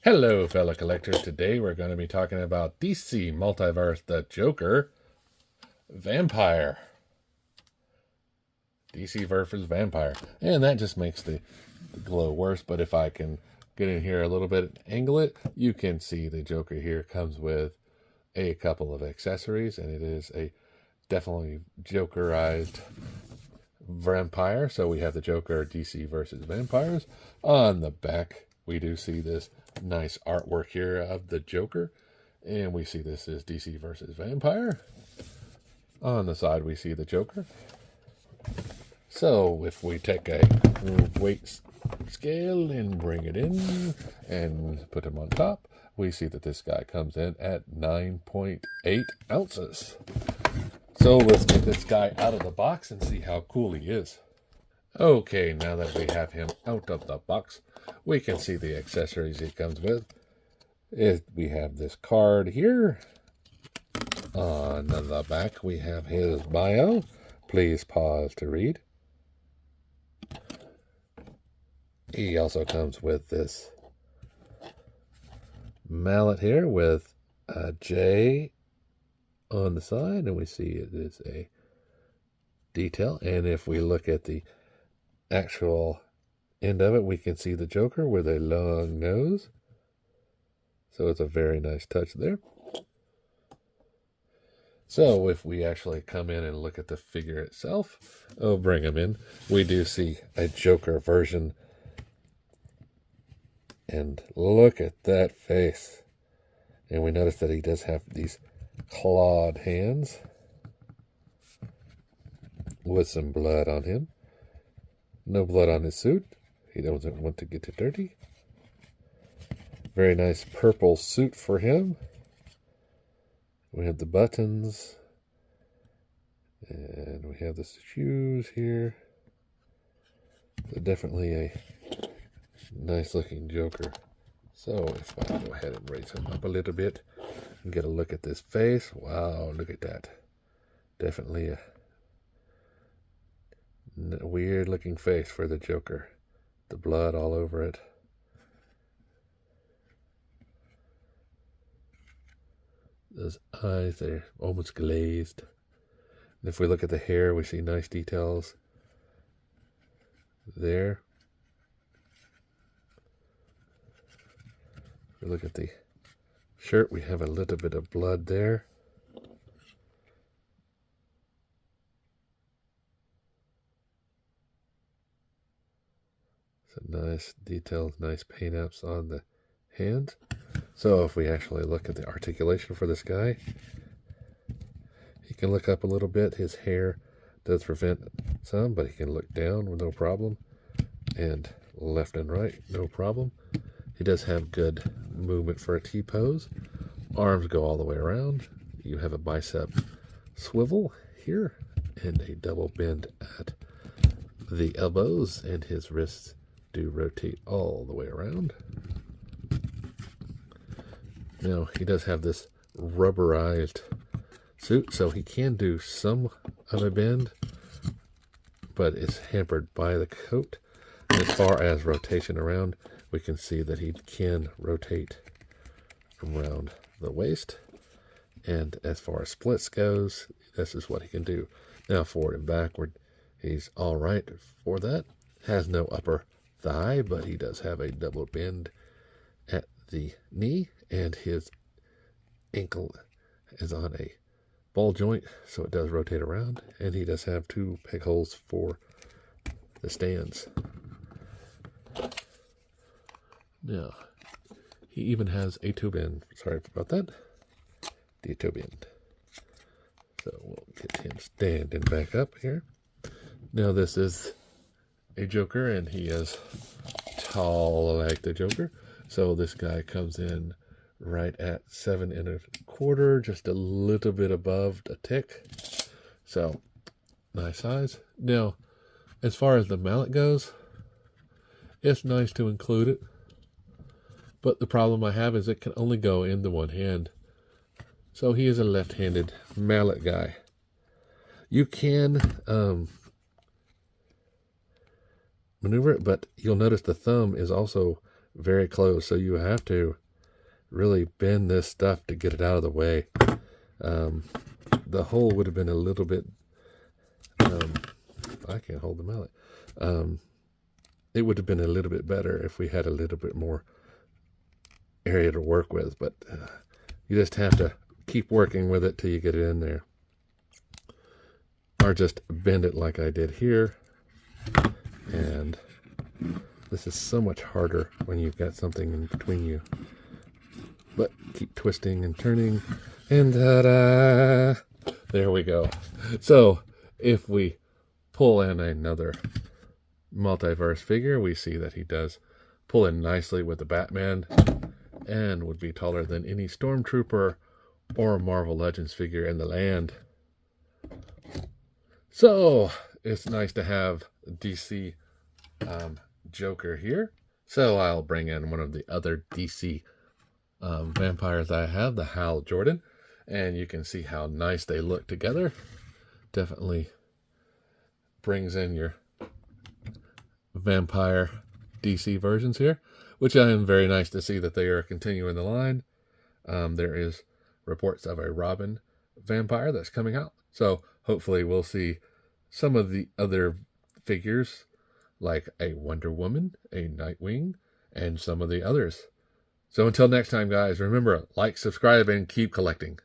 Hello, fellow collectors. Today we're going to be talking about DC Multiverse, the Joker, Vampire. DC versus Vampire. And that just makes the glow worse, but if I can get in here a little bit and angle it, you can see the Joker here comes with a couple of accessories, and it is a definitely Jokerized vampire. So we have the Joker DC versus Vampires. On the back, we do see this nice artwork here of the Joker, and we see this is DC versus Vampire. On the side, we see the Joker. So if we take a weight scale and bring it in and put him on top, we see that this guy comes in at 9.8 ounces. So let's get this guy out of the box and see how cool he is. Okay, now that we have him out of the box, we can see the accessories he comes with. We have this card here. On the back, we have his bio. Please pause to read. He also comes with this mallet here with a J on the side, and we see it is a detail. And if we look at the actual end of it, we can see the Joker with a long nose. So it's a very nice touch there. So if we actually come in and look at the figure itself, I'll bring him in. We do see a Joker version. And look at that face. And we notice that he does have these clawed hands with some blood on him. No blood on his suit. He doesn't want to get it dirty. Very nice purple suit for him. We have the buttons. And we have the shoes here. So definitely a nice looking Joker. So if I go ahead and raise him up a little bit and get a look at this face. Wow, look at that. Definitely a weird looking face for the Joker. The blood all over it. Those eyes, they're almost glazed. And if we look at the hair, we see nice details there. If we look at the shirt, we have a little bit of blood there. Nice details, nice paint apps on the hands. So if we actually look at the articulation for this guy, he can look up a little bit. His hair does prevent some, but he can look down with no problem, and left and right, no problem. He does have good movement for a T-pose. Arms go all the way around. You have a bicep swivel here and a double bend at the elbows, and his wrists do rotate all the way around. Now, he does have this rubberized suit, so he can do some of a bend, but it's hampered by the coat. And as far as rotation around, we can see that he can rotate around the waist. And as far as splits goes, this is what he can do. Now, forward and backward, he's all right for that. Has no upper thigh, but he does have a double bend at the knee, and his ankle is on a ball joint, so it does rotate around, and he does have two peg holes for the stands. Now, he even has a toe bend. Sorry about that. The toe bend. So we'll get him standing back up here. Now this is a Joker, and he is tall like the Joker. So this guy comes in right at 7 1/4, just a little bit above a tick. So nice size. Now, as far as the mallet goes, it's nice to include it, but the problem I have is it can only go in the one hand. So he is a left-handed mallet guy. You can maneuver it, but you'll notice the thumb is also very close. So you have to really bend this stuff to get it out of the way. The hole would have been a little bit, I can't hold the mallet. It would have been a little bit better if we had a little bit more area to work with, but you just have to keep working with it till you get it in there. Or just bend it like I did here. And this is so much harder when you've got something in between you. But keep twisting and turning, and ta-da! There we go. So if we pull in another Multiverse figure, we see that he does pull in nicely with the Batman and would be taller than any Stormtrooper or Marvel Legends figure in the land. So it's nice to have DC Joker here. So I'll bring in one of the other DC vampires I have, the Hal Jordan, and you can see how nice they look together. Definitely brings in your vampire DC versions here, which I am very nice to see that they are continuing the line. There is reports of a Robin vampire that's coming out, so hopefully we'll see some of the other figures like a Wonder Woman, a Nightwing, and some of the others. So until next time, guys, remember, like, subscribe, and keep collecting.